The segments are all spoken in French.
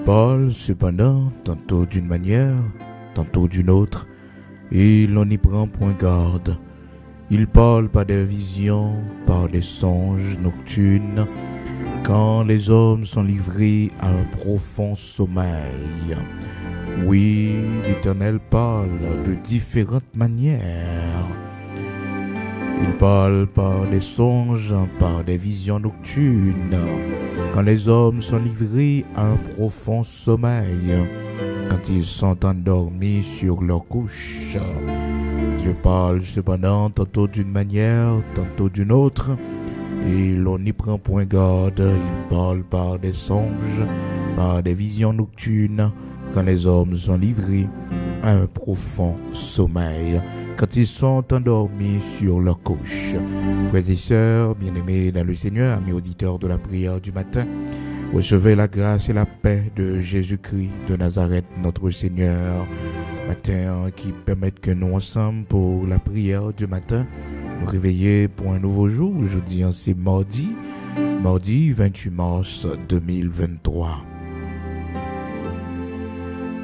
parle cependant tantôt d'une manière, tantôt d'une autre, et l'on n'y prend point garde. Il parle par des visions, par des songes nocturnes, quand les hommes sont livrés à un profond sommeil. Oui, l'Éternel parle de différentes manières. Il parle par des songes, par des visions nocturnes, quand les hommes sont livrés à un profond sommeil, quand ils sont endormis sur leur couche. Dieu parle cependant tantôt d'une manière, tantôt d'une autre, et l'on n'y prend point garde. Il parle par des songes, par des visions nocturnes, quand les hommes sont livrés à un profond sommeil, quand ils sont endormis sur leur couche. Frères et sœurs, bien-aimés dans le Seigneur, amis auditeurs de la prière du matin, recevez la grâce et la paix de Jésus-Christ de Nazareth, notre Seigneur, matin qui permettent que nous ensemble pour la prière du matin, nous réveiller pour un nouveau jour. Aujourd'hui, c'est mardi 28 mars 2023.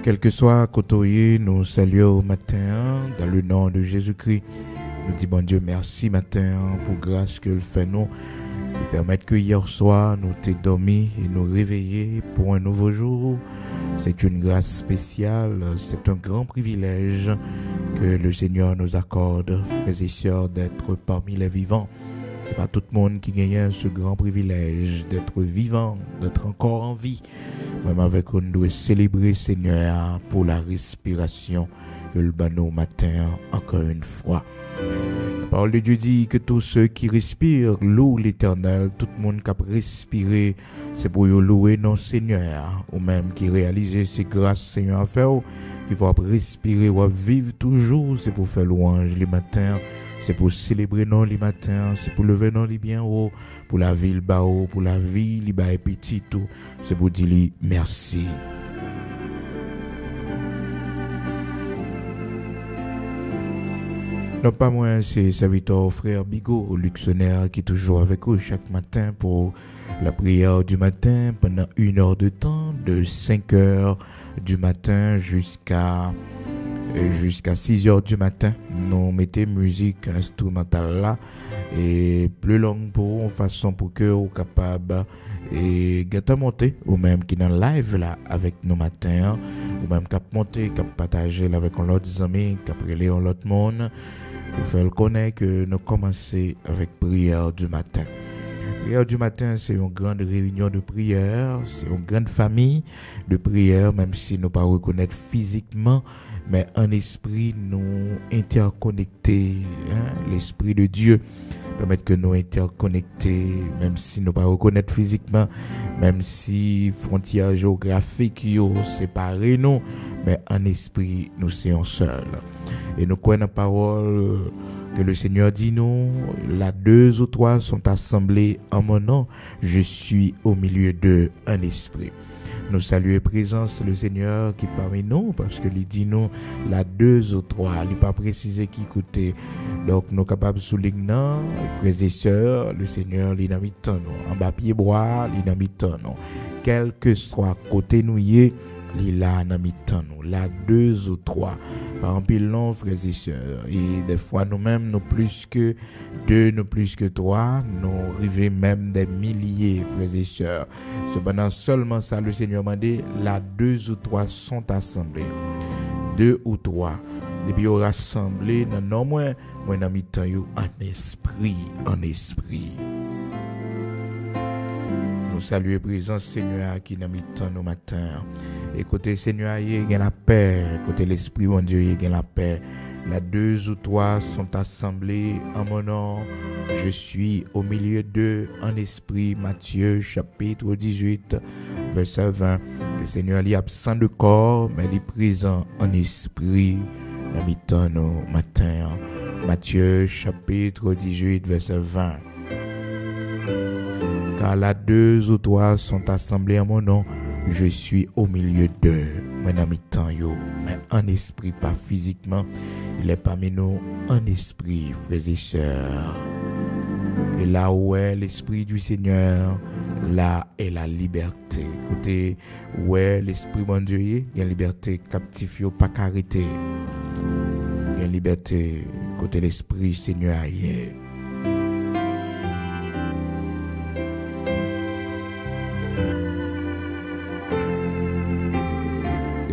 Quel que soit côté, nous saluons au matin dans le nom de Jésus-Christ. Nous disons bon Dieu merci matin pour grâce que le fait nous permettre que hier soir nous t'ayons dormi et nous réveiller pour un nouveau jour. C'est une grâce spéciale, c'est un grand privilège que le Seigneur nous accorde, frères et sœurs, d'être parmi les vivants. C'est pas tout le monde qui gagne ce grand privilège d'être vivant, d'être encore en vie. Même avec nous, doit célébrer Seigneur pour la respiration que le banon matin, encore une fois. La parole de Dieu dit que tous ceux qui respirent louent l'Éternel. Tout le monde qui a respiré, c'est pour louer nos Seigneur. Ou même qui réalise ces grâces Seigneur à faire, qui vont respirer ou vivre toujours, c'est pour faire louange les matins. C'est pour célébrer non les matins, c'est pour lever non les bien haut, pour la ville bas haut, pour la vie les bas petit tout. C'est pour dire merci. Non pas moi, c'est serviteur frère Bigot, au luxonnaire qui est toujours avec vous chaque matin pour la prière du matin pendant 1 heure de temps, de 5 heures du matin jusqu'à 6 heures du matin. Nous mettons musique instrumentale là et plus longue pour en façon pour que vous capable et gâter monter ou même qui dans live là avec nous matin ou même cap monter cap partager là avec l'autre amis cap relayer l'autre monde pour faire connaître que nous commencer avec prière du matin. Prière du matin, c'est une grande réunion de prière, c'est une grande famille de prière, même si nous ne pas reconnaître physiquement, mais en esprit, nous interconnectés, l'esprit de Dieu permet que nous interconnectés, même si nous ne pas reconnaître physiquement, même si frontières géographiques sont séparées, nous, mais en esprit, nous sommes seuls. Et nous croyons la parole que le Seigneur dit nous, là 2 ou 3 sont assemblés en mon nom, je suis au milieu d'eux en esprit. Nous saluons présence le Seigneur qui est parmi nous, parce que il dit nous, là 2 ou 3, il n'est pas précisé qui côté. Donc nous sommes capables de souligner, frères et sœurs, le Seigneur il a mis tant nous, en bas pied bois, il a mis tant nous. Quel que soit côté nous y est, il a mis tant nous, là 2 ou 3. Par exemple, non, frères et sœurs. Et des fois, nous-mêmes, nous plus que 2, nous plus que 3, nous arrivons même des milliers, frères et sœurs. Cependant, seulement ça, le Seigneur m'a dit, là, 2 ou 3 sont assemblés. 2 ou 3. Et puis, ils sont rassemblés, non, moi, en mi-temps, en esprit. Nous saluons la présence Seigneur qui n'a mis tant nos matins. Et côté Seigneur, il y a la paix. Côté l'Esprit, mon Dieu, il y a la paix. Là 2 ou 3 sont assemblés en mon nom. Je suis au milieu d'eux en esprit. Matthieu chapitre 18, verset 20. Le Seigneur est absent de corps, mais il est présent en esprit. N'a mis tant nos matins. Matthieu chapitre 18, verset 20. Car là 2 ou 3 sont assemblés en mon nom, je suis au milieu d'eux. Mon ami Tanyo, mais en esprit, pas physiquement, il est parmi nous en esprit, frères et sœurs. Et là où est l'esprit du Seigneur, là est la liberté. Côté ouais, l'esprit bon Dieu, il y a liberté, captif yo pas carité. Il y a liberté côté l'esprit Seigneur ailleurs.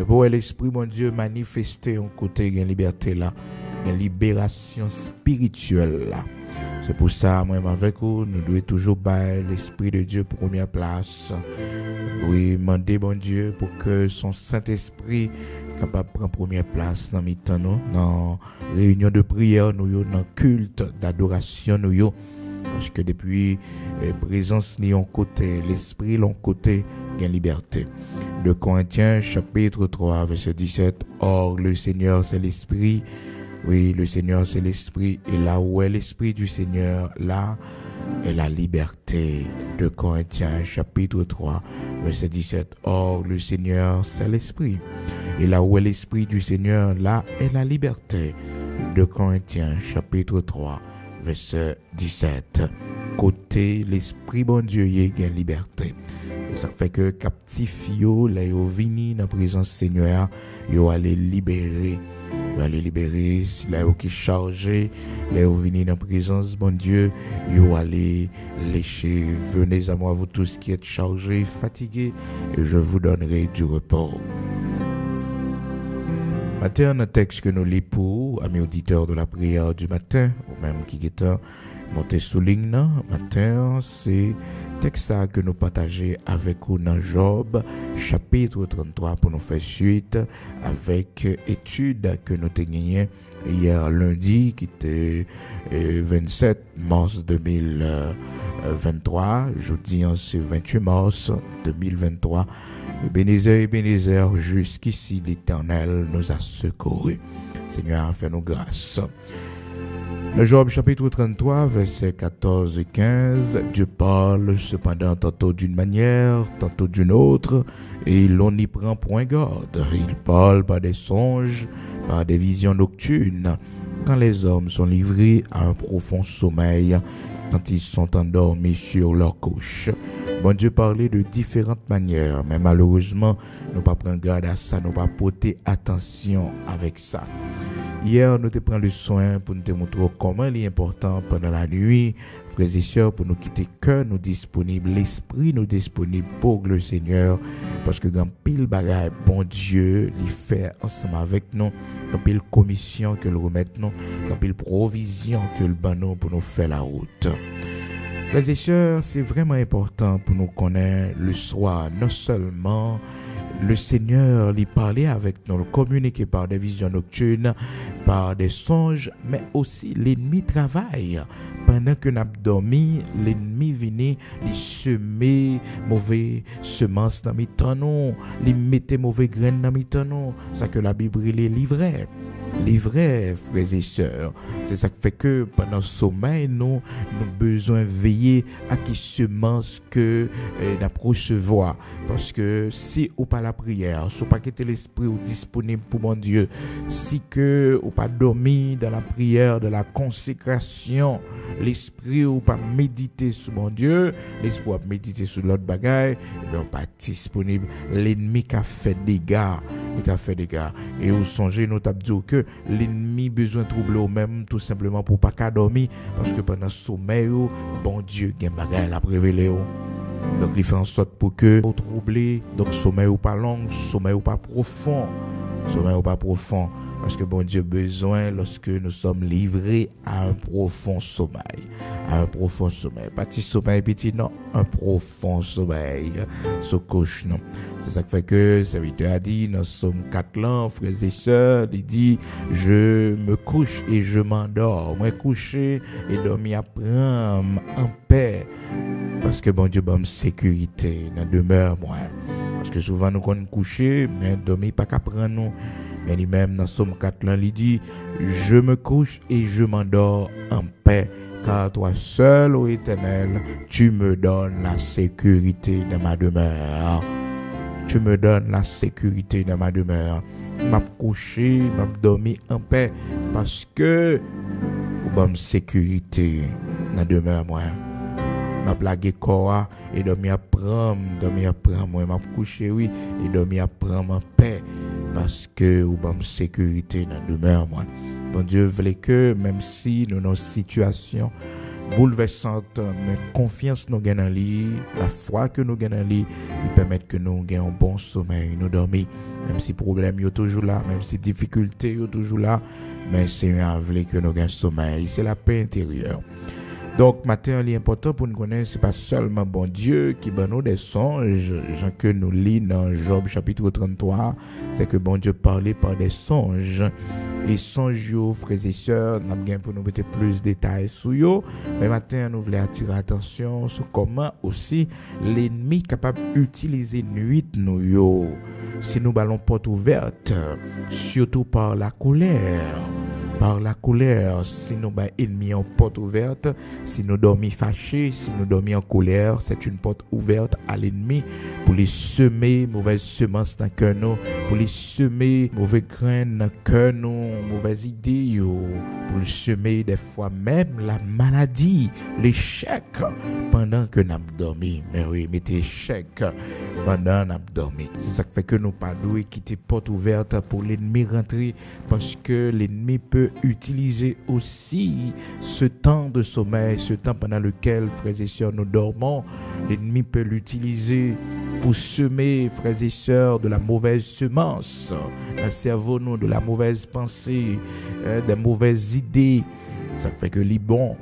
Pour l'esprit mon Dieu manifesté en côté de liberté là, une libération spirituelle là. C'est pour ça moi avec vous nous devons toujours battre l'esprit de Dieu pour première place. Oui, demander bon Dieu pour que son Saint-Esprit capable prendre première place dans mi-temps nous, dans réunion de prière nous, dans culte d'adoration nous, parce que depuis présence ni en côté, l'esprit l'on côté, il y a liberté. De Corinthiens chapitre 3 verset 17. Or le Seigneur c'est l'esprit. Oui, le Seigneur c'est l'esprit, et là où est l'esprit du Seigneur, là est la liberté. De Corinthiens chapitre 3 verset 17. Or le Seigneur c'est l'esprit, et là où est l'esprit du Seigneur, là est la liberté. De Corinthiens chapitre 3 verset 17. Côté l'esprit bon Dieu y a liberté. Et ça fait que captif yo là yo vini dans présence Seigneur, yo aller libérer. Yo aller libérer si là yo qui chargé, là yo vini dans présence bon Dieu, yo aller lécher. Venez à moi vous tous qui êtes chargés, fatigués, et je vous donnerai du repos. Matin, un texte que nous lisons pour amis auditeurs de la prière du matin, ou même qui est monté sous ligne, matin, c'est texte que nous partageons avec vous dans Job, chapitre 33, pour nous faire suite avec étude que nous avons hier lundi, qui était 27 mars 2023, jeudi c'est 28 mars 2023. Ebenezer, jusqu'ici l'Éternel nous a secourus. Seigneur, fais-nous grâce. Le Job chapitre 33, versets 14 et 15, Dieu parle cependant tantôt d'une manière, tantôt d'une autre, et l'on n'y prend point garde. Il parle par des songes, par des visions nocturnes, quand les hommes sont livrés à un profond sommeil, quand ils sont endormis sur leur couche. Bon Dieu parlait de différentes manières, mais malheureusement, nous ne pas prendre garde à ça, nous pas porter attention avec ça. Hier, nous te prenons le soin pour nous te montrer comment il est important pendant la nuit, frères et sœurs, pour nous quitter cœur nous disponible, l'esprit nous disponible pour le Seigneur, parce que quand pile bagaille, bon Dieu, il fait ensemble avec nous, quand pile commission que le remettre nous, quand pile provision que le banon pour nous faire la route. Frères et sœurs, c'est vraiment important pour nous connaître le soir, non seulement le Seigneur lui parlait avec nous, communiquer par des visions nocturnes, par des songes, mais aussi l'ennemi travaille. Pendant que nous avons dormi, l'ennemi venait lui semer mauvais semences dans mes temps, lui mettait mauvais graines dans mes temps. C'est que la Bible est livrée. Livré, frères et sœurs. C'est ça qui fait que pendant le sommeil, nous avons besoin de veiller à qui semence que nous recevoir. Parce que si ou pas la prière, si ou pas quitter l'esprit ou disponible pour mon Dieu, si que ou pas dormir dans la prière, de la consécration, l'esprit ou pas méditer sur mon Dieu, l'esprit ou pas méditer sur l'autre bagaille, et bien pas disponible. L'ennemi qui a fait des dégâts, et vous songez, nous t'avons dit que l'ennemi besoin de troubler au même tout simplement pour pas qu'à dormir, parce que pendant le sommeil, bon Dieu, il y a un bagage à révéler. Donc il fait en sorte pour que vous troublez, donc sommeil ou pas long, sommeil ou pas profond, parce que bon Dieu a besoin lorsque nous sommes livrés à un profond sommeil, pas petit sommeil petit, non, un profond sommeil, se couche, non. C'est ça qui fait que le serviteur a dit, nous sommes 4 ans, frères et sœurs, il dit, je me couche et je m'endors, moi coucher et dormir après en paix, parce que bon Dieu donne sécurité dans demeure moi, parce que souvent nous qu'on coucher, mais dormir pas qu'à prendre nous. Mais lui-même dans Somme 4 là, il dit, je me couche et je m'endors en paix, car toi seul, ô Éternel, tu me donnes la sécurité de ma demeure. Tu me donnes la sécurité de ma demeure. M'a couché, m'a dormi en paix, parce que ou bonne sécurité dans demeure moi. m'a blagué corps et dormi apprendre moi m'a coucher oui et dormi apprendre en paix parce que ou bon sécurité dans demeure moi. Bon Dieu voulait que même si nous dans situation bouleversante, mais confiance nous gagnons en lui, la foi que nous gagnons en lui, il permet que nous gagnons un bon sommeil, nous dormir, même si problème est toujours là, même si difficulté est toujours là, mais c'est un vrai que nous gagnons sommeil, c'est la paix intérieure. Donc, matin, l'important pour nous connaître, c'est pas seulement bon Dieu qui donne nous des songes, gens que nous lisons dans Job chapitre 33, c'est que bon Dieu parlait par des songes. Et songes, frères et sœurs, nous avons pour nous mettre plus de détails sur eux. Mais matin, nous voulons attirer l'attention sur comment aussi l'ennemi est capable d'utiliser nuit nous yo. Si nous ballons porte ouverte, surtout par la colère. Par la colère, si nous avons ennemi en porte ouverte, si nous dormons fâchés, si nous dormons en colère, c'est une porte ouverte à l'ennemi pour les semer mauvaises semences dans le cœur nous, pour les semer mauvais graines dans le cœur nous, mauvaises idées, pour les semer des fois même la maladie, l'échec pendant que nous dormons. Mais oui, mettez échec pendant que nous dormons. C'est ça qui fait que nous pas doués quitter porte ouverte pour l'ennemi rentrer parce que l'ennemi peut utiliser aussi ce temps de sommeil, ce temps pendant lequel, frères et sœurs, nous dormons. L'ennemi peut l'utiliser pour semer, frères et sœurs, de la mauvaise semence dans le cerveau, nous, de la mauvaise pensée, des mauvaises idées. Ça fait que les bons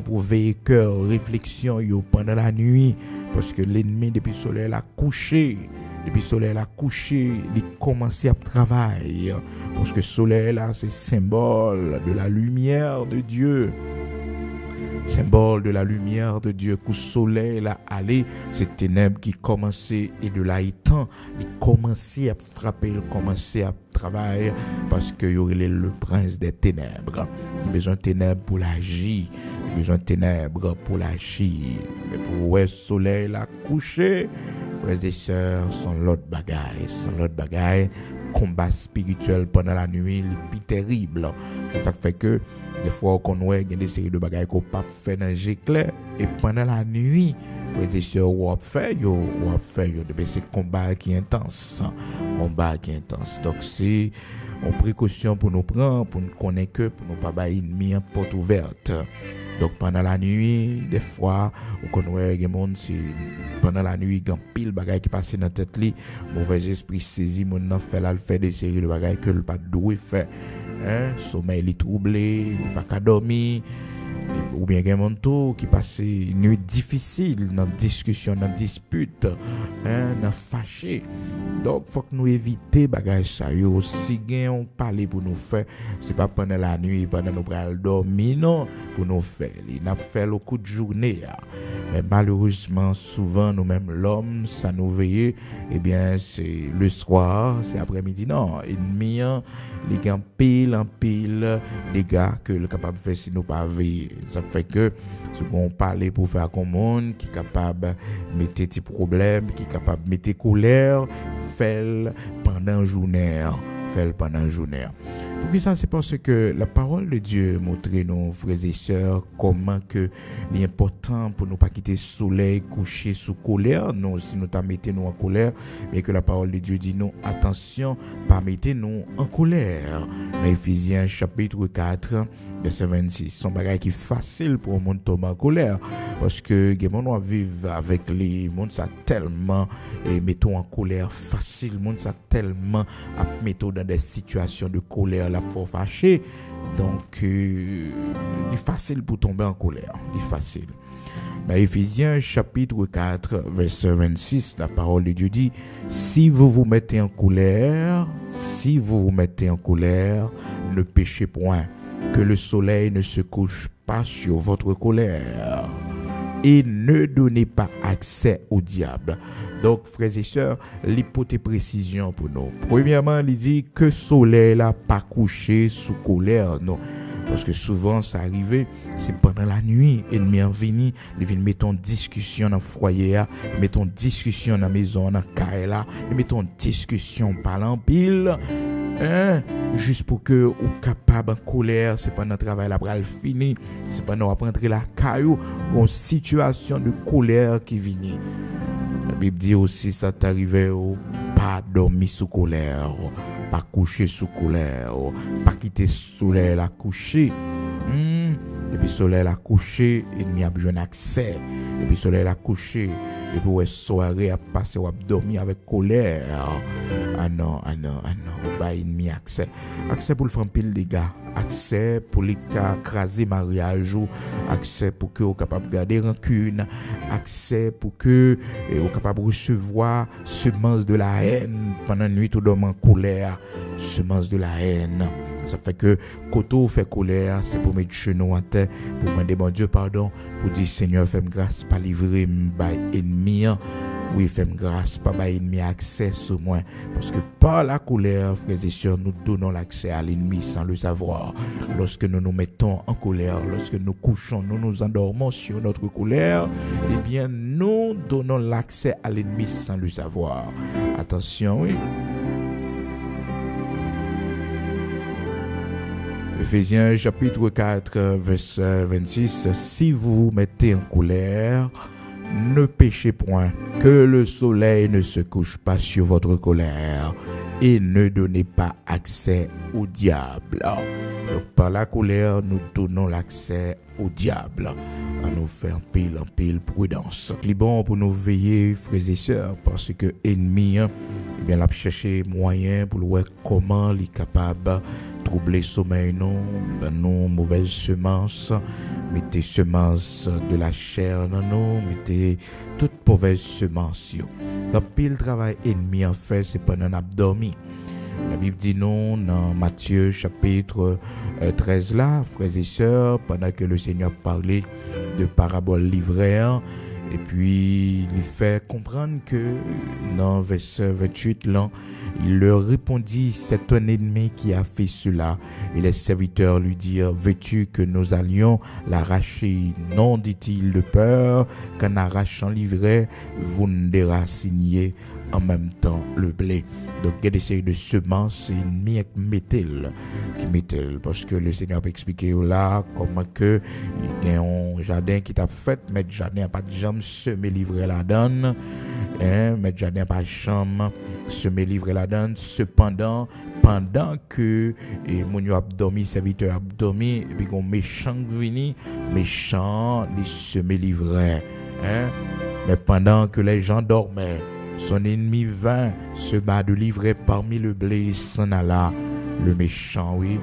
pour veiller cœur, réflexion pendant la nuit, parce que l'ennemi, depuis le soleil, a couché. Depuis le soleil a couché, il commence à travailler. Parce que le soleil là, c'est symbole de la lumière de Dieu. Symbole de la lumière de Dieu. Que le soleil là allait, c'est ténèbres qui commençaient et de là étant, il commençait à frapper, il commençait à travailler parce qu'il y aurait le prince des ténèbres. Il a besoin de ténèbres pour l'agir. Il a besoin de ténèbres pour l'agir. Mais pour le soleil là couché, frères et sœurs, sont l'autre bagaille, combat spirituel pendant la nuit, le plus terrible. C'est ça qui fait que des fois qu'on voit il y a des séries de bagailles qu'on pas fait dans clair et pendant la nuit, frères et sœurs, on fait c'est combat qui est intense, Donc c'est une précaution pour nous prendre, pour nous connaître que pour nous pas bailler ennemi en porte ouverte. Donc pendant la nuit, des fois, on connaît des monde c'est pendant la nuit, il y a pile bagaille qui passe dans tête li, mauvais esprit saisi, mon nan fait des séries de bagailles que le pas doué faire. Sommeil li troublé, il pas qu'à dormir. Ou bien il y a monde qui passe une nuit difficile dans discussion, dans dispute, dans fâché. Donc faut que nous éviter bagage ça yo. Si on parler pour nous faire, c'est pas pendant la nuit, pendant nous pral dormir non, pour nous faire. Il n'a fait le coup de journée. Mais malheureusement souvent nous même l'homme ça nous veille eh bien c'est le soir, c'est après-midi non, ennemi les gars en pile des gars que le capable faire si nous pas veiller. Ça fait que ce qu'on parler pour faire comme monde qui capable mettre des problèmes, qui capable mettre colère, faire pendant journée. Pour ça, c'est parce que la parole de Dieu montre nos frères et sœurs comment que l'important pour nous pas quitter le soleil couché sous colère, non si nous t'as mettez nous en colère, mais que la parole de Dieu dit non attention, pas mettez nous en colère. Dans Éphésiens chapitre 4 verset 26, son bagage qui est facile pour le monde tomber en colère parce que les gens vivent avec les monde ça tellement mettons en colère facile, le monde ça tellement mettons dans des situations de colère la faut fâcher, donc il est facile pour tomber en colère, il est facile. Dans Éphésiens chapitre 4 verset 26, la parole de Dieu dit si vous vous mettez en colère, ne péchez point, que le soleil ne se couche pas sur votre colère et ne donnez pas accès au diable. Donc, frères et sœurs, l'hypothèse précision pour nous. Premièrement, il dit que le soleil n'a pas couché sous colère, non. Parce que souvent, ça arrive, c'est pendant la nuit, ennemi en vini, il vient mettre en discussion dans le foyer, mettre en discussion dans la maison, dans le carré là, mettre en discussion par l'empile. hein, juste pour que ou capable en colère, c'est pas notre travail la pral fini, c'est pas nous rentrer la caillou, une situation de colère qui vient. La Bible dit aussi ça t'arrive pas dormir sous colère, pas coucher sous colère, pas quitter soleil la coucher. Et puis soleil la couché, ennemi a besoin d'accès. Et puis soleil la couché, et puis ouais soirée a passé ou a dormi avec colère. Ah non, bah ennemi accès. Accès pour le faire pile les gars, accès pour les craser mariage ou accès pour que vous capable garder rancune, accès pour que vous capable recevoir semence de la haine pendant nuit ou dormant en colère, semence de la haine. Ça fait que quand on fait colère, c'est pour mettre genou en terre, pour demander bon Dieu pardon, pour dire Seigneur, fais-moi grâce, pas livrer mes ennemis. Oui, fais-moi grâce, pas mes ennemis accès sur moi. Parce que par la colère, frères et sœurs, nous donnons l'accès à l'ennemi sans le savoir. Lorsque nous nous mettons en colère, lorsque nous couchons, nous nous endormons sur notre colère, eh bien, nous donnons l'accès à l'ennemi sans le savoir. Attention, oui. Éphésiens chapitre 4, verset 26. Si vous vous mettez en colère, ne péchez point, que le soleil ne se couche pas sur votre colère et ne donnez pas accès au diable. Donc par la colère, nous donnons l'accès au diable. À nous faire en pile prudence. C'est bon pour nous veiller, frères et sœurs, parce que l'ennemi, eh bien, l'a cherché moyen pour voir comment il est capable troubler sommeil non, nos mauvaises semences, mettez semences de la chair dans nous, mettez toutes mauvaises semences. Le pile travail ennemi en fait, c'est pendant qu'on a dormi. La Bible dit non dans Matthieu chapitre 13 là, frères et sœurs, pendant que le Seigneur parlait de paraboles livraires, et puis il fait comprendre que dans verset 28 là, il leur répondit, c'est un ennemi qui a fait cela. Et les serviteurs lui dirent, veux-tu que nous allions l'arracher? Non, dit-il, de peur qu'en arrachant l'ivraie, vous ne déraciniez en même temps le blé. Donc, il y a des séries de semences, ennemis qui mettent, parce que le Seigneur a expliqué là comment que il y a un jardin qui t'a fait, mais le jardin n'a pas de jambes, semer livrer la donne, mais le jardin n'a pas de jambes, semer livrer la donne. Cependant, pendant que mon yo a dormi, serviteur a dormi, et puis qu'on méchant vini, méchant, les semer livrer, mais pendant que les gens dormaient, son ennemi vint se bat de livrer parmi le blé, s'en alla. Le méchant, oui.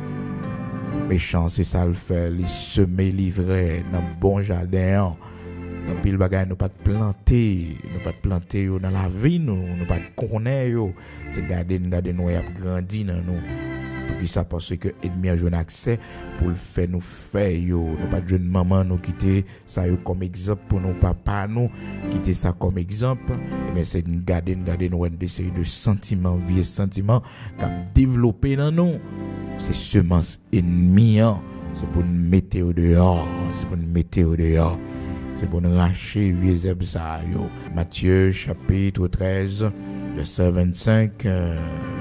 Méchant, c'est ça le fait. Il semer livrer dans le bon jardin. Dans pile bagay, nous pas de planter. Nous pas de planter dans la vie, nous pas de connaître. C'est garder nous y a grandi dans nous. Pour qui ça parce que ennemi a joué un accès pour le faire nous faire nous pas de jeune maman nous quitter ça comme exemple pour nos papa nous quitter ça comme exemple mais c'est une garder nous des séries de sentiments vieux sentiments qu'a développé dans nous c'est semence ennemi c'est pour nous mettre au dehors c'est pour nous racher vieux herbes ça yo. Matthieu chapitre 13 verset 25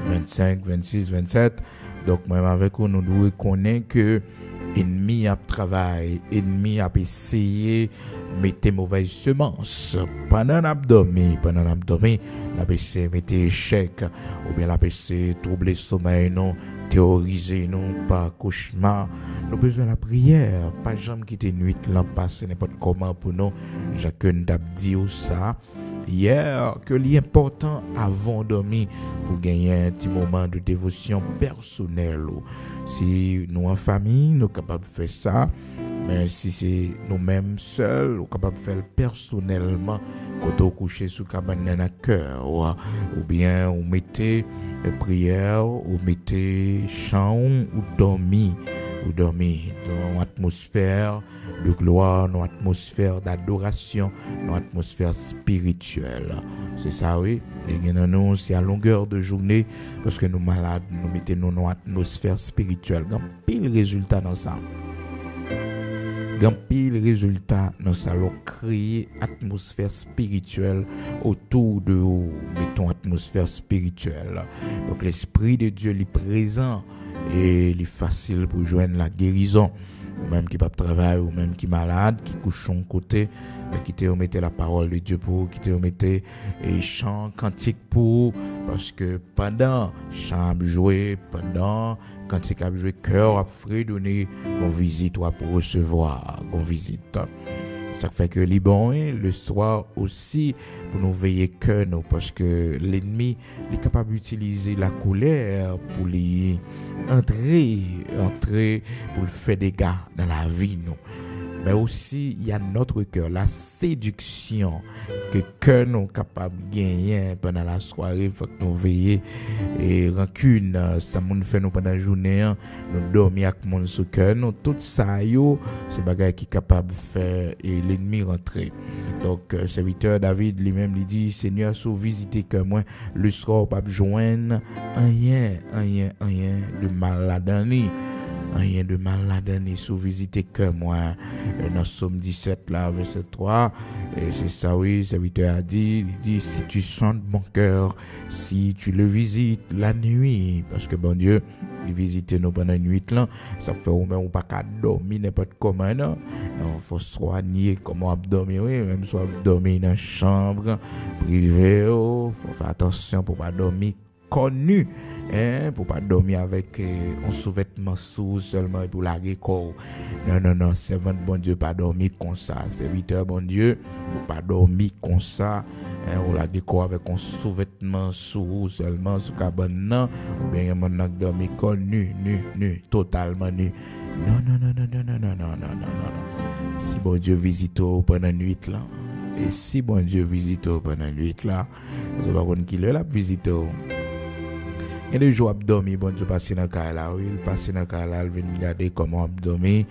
26 27. Donc, même avec nous, nous devons connaître que l'ennemi a travaillé, l'ennemi a essayé de mettre mauvaises semences. Pendant l'abdomen, la essayé de mettre échec, ou bien la essayé de troubler le sommeil, non, théoriser, non, par cauchemar. Nous avons besoin de la prière, pas jamais quitter nuit, l'an passé, n'importe comment pour nous. Chacun d'ab dit ça. Hier, que l'important avant de dormir pour gagner un petit moment de dévotion personnelle. Si nous en famille, nous sommes capables de faire ça, mais si c'est nous-mêmes seuls, nous sommes capables de faire personnellement quand on couche sous cabane dans le cœur, ou bien on mettez prière, ou mettez chant, ou dormir dans une atmosphère de gloire, dans une atmosphère d'adoration, dans une atmosphère spirituelle. C'est ça, oui. Et nous, c'est à longueur de journée, parce que nous malades, nous mettons dans une atmosphère spirituelle. Il y a pile résultat dans ça. Pile résultat dans ça, créer atmosphère spirituelle autour de vous, mettons atmosphère spirituelle. Donc l'Esprit de Dieu est présent et il est facile pour joindre la guérison. Ou même qui pas travail, ou même qui malade, qui couche son côté, mais qui te remettait la parole de Dieu pour, qui te remettait et chant cantique pour, parce que pendant chant joué, pendant cantique a joué, cœur a fredonné, on visite ou pour recevoir, on visite. Ça fait que les bons, le soir aussi, pour nous veiller que nous, parce que l'ennemi est capable d'utiliser la colère pour les entrer pour faire des dégâts dans la vie, nous. Mais aussi, il y a notre cœur, la séduction que cœur nous capable de gagner pendant la soirée, il faut que nous veillions. Et rancune, ça nous fait nous pendant la journée, nous dormir avec mon sous cœur, nous, tout ça, c'est bagage qui est capable de faire et l'ennemi rentrer. Donc, serviteur David lui-même lui dit, Seigneur, sous visiter que moi, le soir, pas joindre rien de mal là-dedans. Rien de mal là-dedans, sous visiter que moi. Dans Somme 17, là, verset 3, et c'est ça, oui, serviteur a dit, il dit, si tu sens mon cœur, si tu le visites la nuit, parce que bon Dieu, il visite nous pendant la nuit, là, ça fait au moins ou pas qu'à dormir n'importe comment, non, faut soigner comment dormir, oui, même soit dormir dans la chambre privée, faut faire attention pour pas dormir connu. Pour pas dormir avec un sous-vêtement sous seulement pour laguer corps. Non, servant bon Dieu pas dormir comme ça. Serviteur bon Dieu, pas dormir comme ça. Ou laguer corps avec un sous-vêtement sous seulement sous cabane non. Ou bien mon nak dormir corps nu, totalement nu. Non. Si bon Dieu visite pendant la nuit là. Et si bon Dieu visite pendant la nuit là, je vais pas qu'on qui la visite. Et le jour abdomen, bon Dieu passe dans le cas là, oui, il passe dans le cas là, il vient regarder comment abdomen,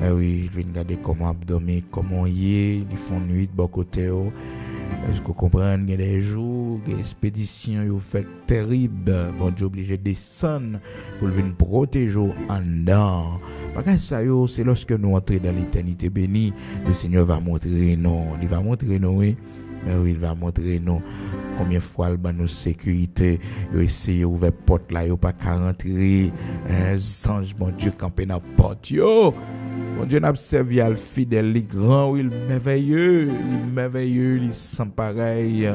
mais oui, il vient regarder comment abdomen, comment y est, ils font nuit de bon côté. Est-ce que vous comprenez, il y a des jours, des expéditions, ils fait terrible, bon Dieu obligé de descendre pour venir protéger en dedans. Parce que ça, c'est lorsque nous entrons dans l'éternité bénie, le Seigneur va montrer nous, il va montrer nous, oui. Mais oui, il va montrer nous combien de fois il va nous sécurité. Il essaye d'ouvrir la porte là, il n'y a pas qu'à rentrer. Ange, mon Dieu, camper dans la porte. Mon Dieu, n'a servi à le fidèle, il grand, oui, il merveilleux, il sans pareil.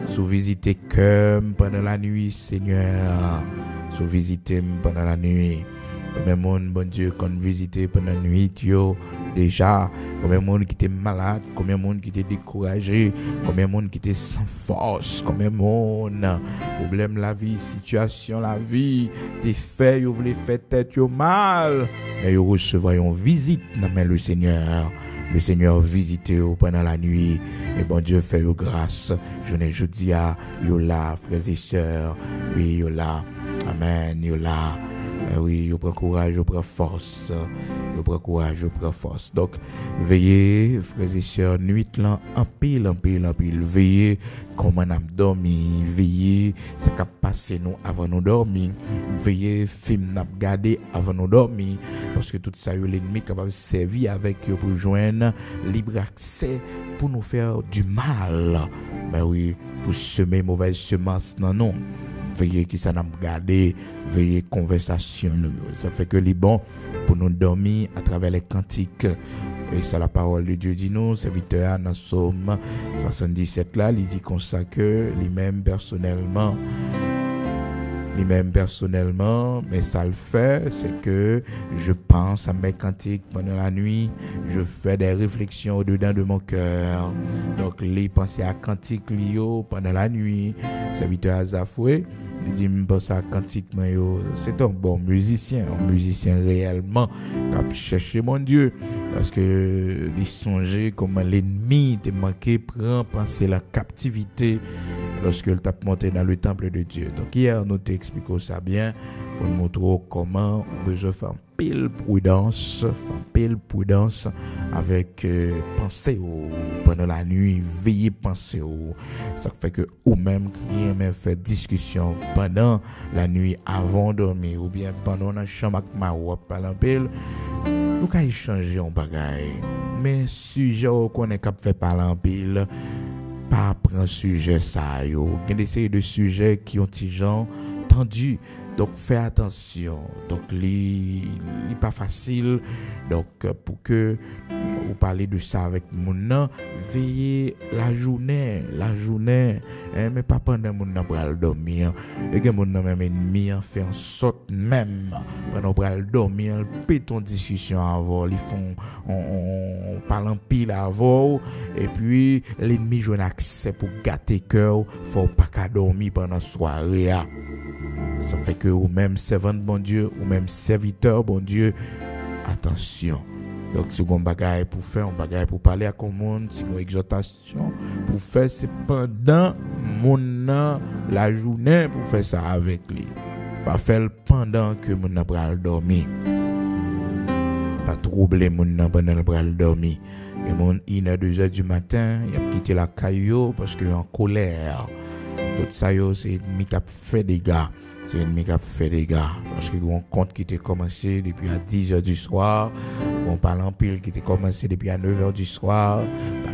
Sous visiter cœur pendant la nuit, Seigneur. Sous visiter pendant la nuit. Combien de monde, bon Dieu, qu'on visite pendant la nuit, déjà, combien de monde qui était malade, combien de monde qui était découragé, combien de monde qui était sans force, combien de monde, problème la vie, situation la vie, des faits, vous voulez faire tête mal, mais vous recevrez une visite dans le Seigneur. Le Seigneur visite pendant la nuit, et bon Dieu fait grâce. Je dis à yo là, frères et sœurs, oui, yo là, amen, yo là. Oui, je prends courage, je prends force. Je prends courage, je prends force. Donc, veillez, frères et sœurs, nuit là, en pile. Veillez, comment on a dormi. Veillez, ce qui a passé nous avant nous dormir. Veillez, film n'a regardé avant nous dormir. Parce que tout ça, l'ennemi est capable de servir avec eux pour joindre libre accès pour nous faire du mal. Mais oui, pour semer mauvaise semence, non. Veillez qui ça n'a regardé, veillez conversation. Ça fait que les bons pour nous dormir à travers les cantiques. Et ça la parole de Dieu dit nous, serviteur dans Somme 77 là, il dit comme ça que lui-même personnellement, mais ça le fait, c'est que je pense à mes cantiques pendant la nuit, je fais des réflexions au-dedans de mon cœur. Donc, les pensées à cantiques liées pendant la nuit, serviteur Azafoué, il dit, me pense à cantique, c'est un bon musicien réellement, qui a cherché mon Dieu, parce que il songeait comment l'ennemi te manqué, prend, penser la captivité, lorsque il t'a monté dans le temple de Dieu. Donc hier, nous t'expliquons ça bien, pour nous montrer comment on besoin faire pile prudence avec penser pendant la nuit, veiller penser ça fait que ou même rien même fait discussion pendant la nuit avant de dormir ou bien pendant la chambre avec ma ou parler pile nous qu'à échanger en bagaille mais sujet qu'on est capable faire parler en pile pas prendre sujet ça yo il y a des séries de sujets qui ont des gens tendu. Donc, fais attention. Donc, n'est pas facile. Donc, pour que vous parlez de ça avec mon nom, veillez la journée, mais pas pendant mon nom pour dormir. Et que mon nom même ennemi fait en sorte même pendant pour dormir, pète en discussion avant, ils font, on parle en pile avant, et puis l'ennemi joue un accès pour gâter cœur, faut pas qu'à dormir pendant la soirée. Ça fait que ou même servant bon Dieu, ou même serviteur bon Dieu, attention. Donc si vous avez un bagage pour faire, un bagage pour parler à tout le monde, si vous avez une exhortation pour faire, c'est pendant la journée pour faire ça avec lui. Pas faire pendant que mon n'a pas dormir. Pas troubler mon n'a pas dormir. Et mon 1h-2h du matin, il a quitté la caillou parce qu'il est en colère. Tout ça, c'est l'ennemi qui a fait des gars. C'est l'ennemi qui a fait des gars. Parce que on compte qui était commencé depuis à 10h du soir. On parle en pile qui était commencé depuis à 9h du soir.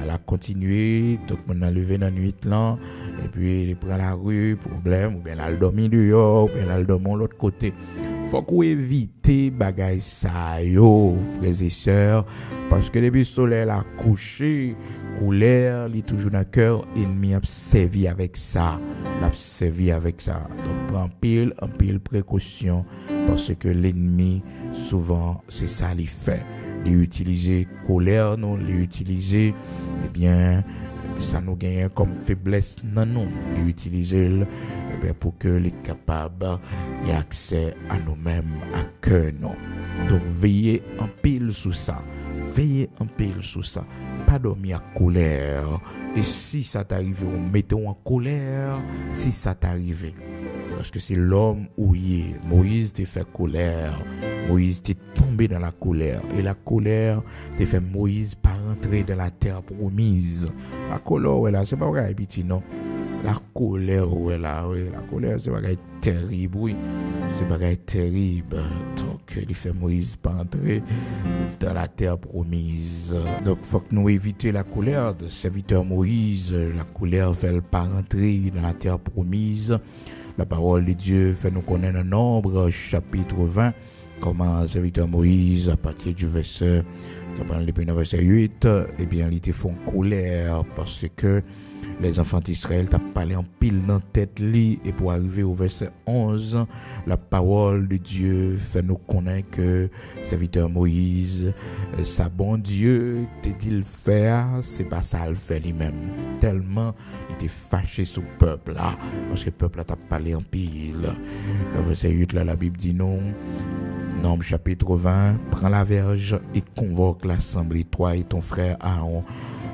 Elle a continué. Tout le monde a levé dans la nuit là. Et puis il prend la rue, problème. Ou bien elle a dormi dehors. Ou bien elle a dormi de l'autre côté. Faut qu'on évite bagay ça yo, frères et sœurs. Parce que depuis le soleil a couché, couleur, il est toujours dans le cœur, ennemi a servi avec ça. L'a servi avec ça. Donc prends en pile précaution. Parce que l'ennemi, souvent, c'est ça qu'il fait. Il utilise colère, non, il utilise, eh bien, ça nous gagne comme faiblesse, non. Il utilise pour que les capables aient accès à nous-mêmes, à cœur, non. Donc veillez en pile sur ça. Veillez en pile sur ça. Pas dormir à colère. Et si ça t'arrive, mettez-vous en colère. Si ça t'arrive. Parce que c'est l'homme où il est. Moïse t'a fait colère. Moïse t'est tombé dans la colère. Et la colère t'a fait Moïse pas rentrer dans la terre promise. La colère, ouais, là, c'est pas vrai, petit, non. La colère, ouais, là, ouais. La colère, c'est pas terrible, oui. C'est pas terrible. Donc, il fait Moïse pas entrer dans la terre promise. Donc, faut que nous évitions la colère de serviteur Moïse. La colère fait pas rentrer dans la terre promise. La parole de Dieu fait nous connaître un nombre, chapitre 20, comment serviteur Moïse, à partir du verset, depuis le verset 8, eh bien, il était font colère parce que les enfants d'Israël t'ont parlé en pile dans tête li, et pour arriver au verset 11, la parole de Dieu fait nous connaître que serviteur Moïse, sa bon Dieu te dit le faire, c'est pas ça le fait lui-même. Tellement il était fâché sur le peuple là, parce que le peuple t'a parlé en pile. Le verset 8 là, la Bible dit non. Nombre chapitre 20, prends la verge et convoque l'assemblée, toi et ton frère Aaron.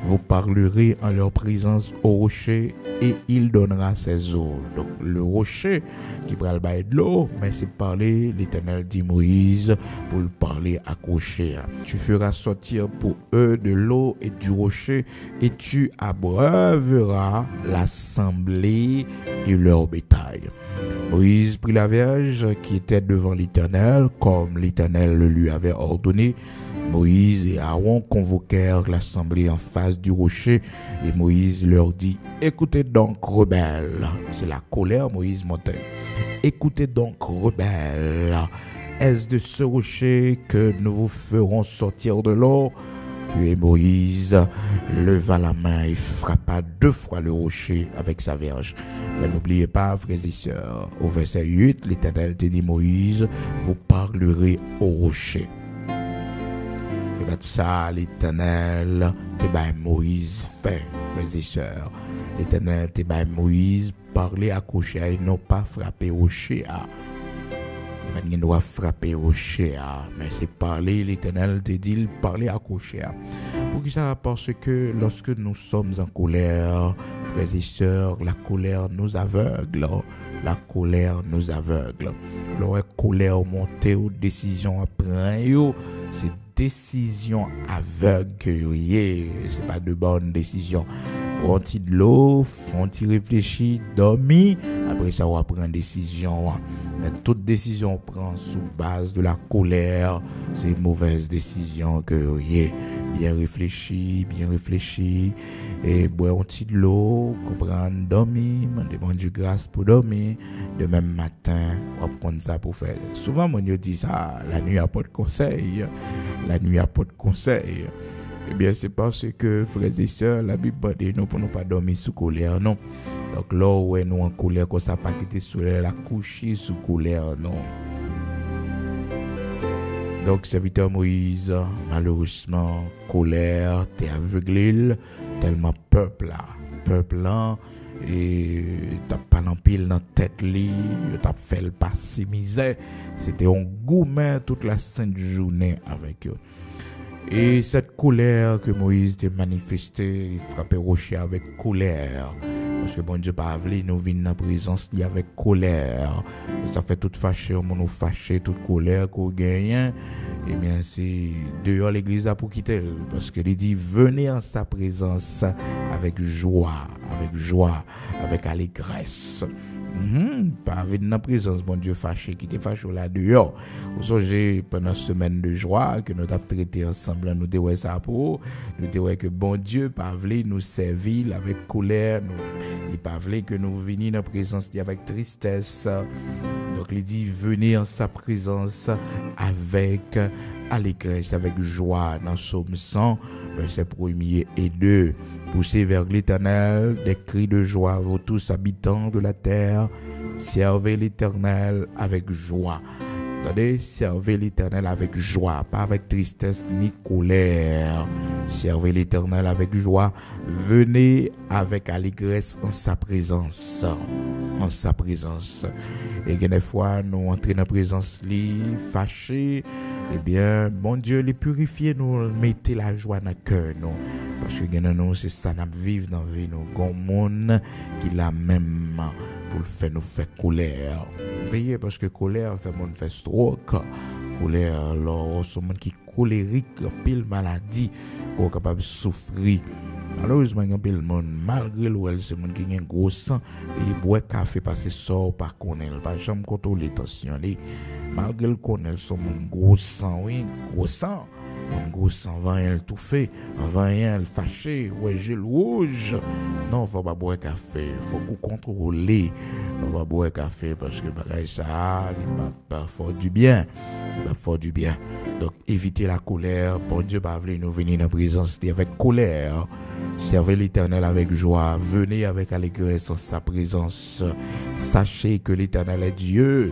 Vous parlerez en leur présence au rocher et il donnera ses eaux. Donc le rocher qui prend le bail de l'eau, mais c'est parler, l'Éternel dit Moïse, pour le parler accroché. Tu feras sortir pour eux de l'eau et du rocher et tu abreuveras l'assemblée et leur bétail. Moïse prit la verge qui était devant l'Éternel, comme l'Éternel le lui avait ordonné. Moïse et Aaron convoquèrent l'assemblée en face du rocher et Moïse leur dit, écoutez donc rebelles, c'est la colère Moïse montait, écoutez donc rebelles, est-ce de ce rocher que nous vous ferons sortir de l'eau? Puis Moïse leva la main et frappa 2 fois le rocher avec sa verge. Mais n'oubliez pas, frères et sœurs, au verset 8, l'Éternel te dit Moïse, vous parlerez au rocher. Et bien ça, l'Éternel te bat Moïse fait, frères et sœurs. L'Éternel te bat Moïse parler à rocher et non pas frapper au rocher. Il doit frapper au rocher, mais c'est parler, l'Éternel te dit, parler à rocher. Pour ça, parce que lorsque nous sommes en colère, frères et sœurs, la colère nous aveugle. La colère nous aveugle. La colère montée aux décisions à prendre, c'est décision aveugle que c'est pas de bonnes décisions. Prends-tu de l'eau, font-ils réfléchir, dormir, après ça on va prendre une décision. Mais toute décision prend sous base de la colère, c'est une mauvaise décision que bien réfléchi, et boire un petit de l'eau, comprendre, dormir, demander bon Dieu grâce pour dormir, de même matin, on va prendre ça pour faire. Souvent, mon Dieu dit ça, la nuit a pas de conseil, Eh bien, c'est parce que, frères et sœurs, la Bible dit nous pour ne pas dormir sous colère, non. Donc là où nous en colère, comme ça, pas quitter sous la coucher sous colère, non. Donc, serviteur Moïse, malheureusement, colère, t'es aveuglé, tellement peuple là, et t'as pas l'empile dans tête li, t'as fait le passer misère, c'était un gourmet toute la sainte journée avec eux. Et cette colère que Moïse a manifestée, il frappait rocher avec colère. Parce que bon Dieu pas voulu nous venir dans la présence avec colère. Ça fait tout fâché, on nous fâché, toute colère qu'on gagne. Eh bien c'est dehors l'église pour quitter. Parce que il dit venez en sa présence avec joie, avec allégresse. Pas venir dans la présence, bon Dieu fâché, qui était fâché là dehors. Vous savez, pendant semaine de joie que nous avons traité ensemble, nous avons ça pour nous avons que bon Dieu pas voulu nous servir avec colère, il pas voulu que nous venions dans la présence avec tristesse. Donc il dit venez en sa présence avec allégresse, avec joie. Dans Psaume 100, verset 1er et 2. Poussez vers l'Éternel des cris de joie, vous tous habitants de la terre, servez l'Éternel avec joie. Attendez, servez l'Éternel avec joie, pas avec tristesse ni colère. Servez l'Éternel avec joie, venez avec allégresse en sa présence. Et des fois, nous entrons dans la présence, fâchés, eh bien, bon Dieu, les purifier, nous mettez la joie dans le cœur, nous. Parce que nous, c'est ça, nous vivons dans la vie, nous. Gon monde qui l'a même pour le faire, nous fait colère. Veillez, parce que colère fait monde fait stroke. Colère, alors, c'est monde qui est colérique, pile maladie, qui est capable de souffrir. Malheureusement, il y a un monde, malgré le c'est monde qui a un gros sang, il boit café parce que sort par connaître, pas jamais contrôler tension. Malgré le connaître, son gros sang, oui, gros sang. Un gros sang, va rien tout fait, va rien fâché, ouais, j'ai le rouge. Non, faut pas boire café, faut vous contrôler. Faut pas boire café parce que bagay ça, il pas fort du bien. Pas fort du bien. Donc, évitez la colère. Bon Dieu, pas voulu nous venir dans la présence avec colère. Servez l'Éternel avec joie. Venez avec allégresse en sa présence. Sachez que l'Éternel est Dieu.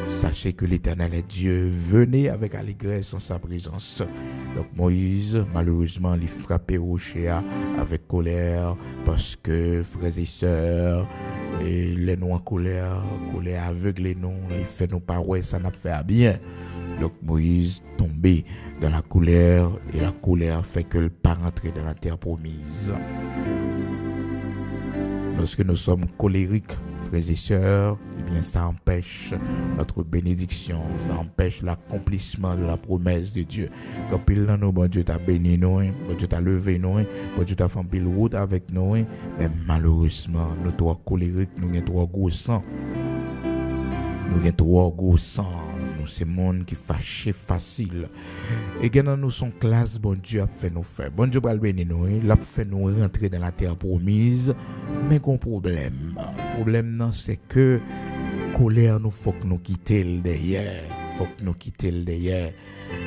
Sachez que l'Éternel est Dieu. Venez avec allégresse en sa présence. Donc Moïse, malheureusement, il frappait rocher avec colère parce que, frères et sœurs, et les nous en colère aveugle nous, il fait nous pas ouais, ça n'a fait à bien. Donc Moïse tombé dans la colère et la colère fait que le pas rentrer dans la terre promise. Lorsque nous sommes colériques, frères et sœurs, eh bien ça empêche notre bénédiction, ça empêche l'accomplissement de la promesse de Dieu. Quand pile là nous, bon Dieu t'a béni nous, bon Dieu t'a levé nous, bon Dieu t'a fait pile route avec nous, mais malheureusement, nous trois colériques, nous avons trois gros sang. Nous c'est monde qui fâché facile. Et quand nous sommes classe, bon Dieu a fait nous faire. Bon Dieu va le bénir nous, il a fait nous rentrer dans la terre promise, mais qu'on problème. Le problème c'est que colère nous faut que nous quitter le derrière,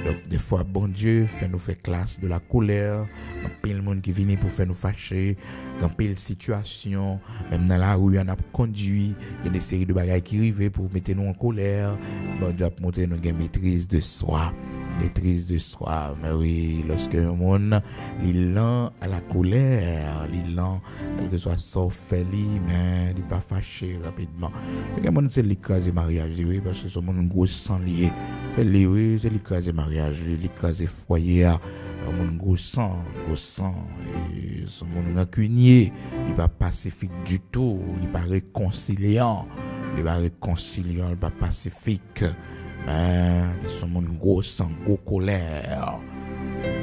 Donc des fois bon Dieu fait nous faire classe de la colère, quand pile monde qui vient pour faire nous fâcher, quand pile situation, même dans la rue on a conduit, il y a des séries de bagages qui arrivent pour mettre nous en colère. Bon Dieu a montré nous une maîtrise de soi. Mais oui, lorsque le monde il lent à la colère, il lent quelque soit sauf fait mais il pas fâché rapidement. Le monde c'est l'écraser mariage, oui, parce que c'est mon gros sang lié. C'est l'écraser mariage, l'écraser foyer, mon gros sang, et son mon rancunier, il pas pacifique du tout, il pas réconciliant, il pas pacifique. Ils sont mon gros sang, gros colère.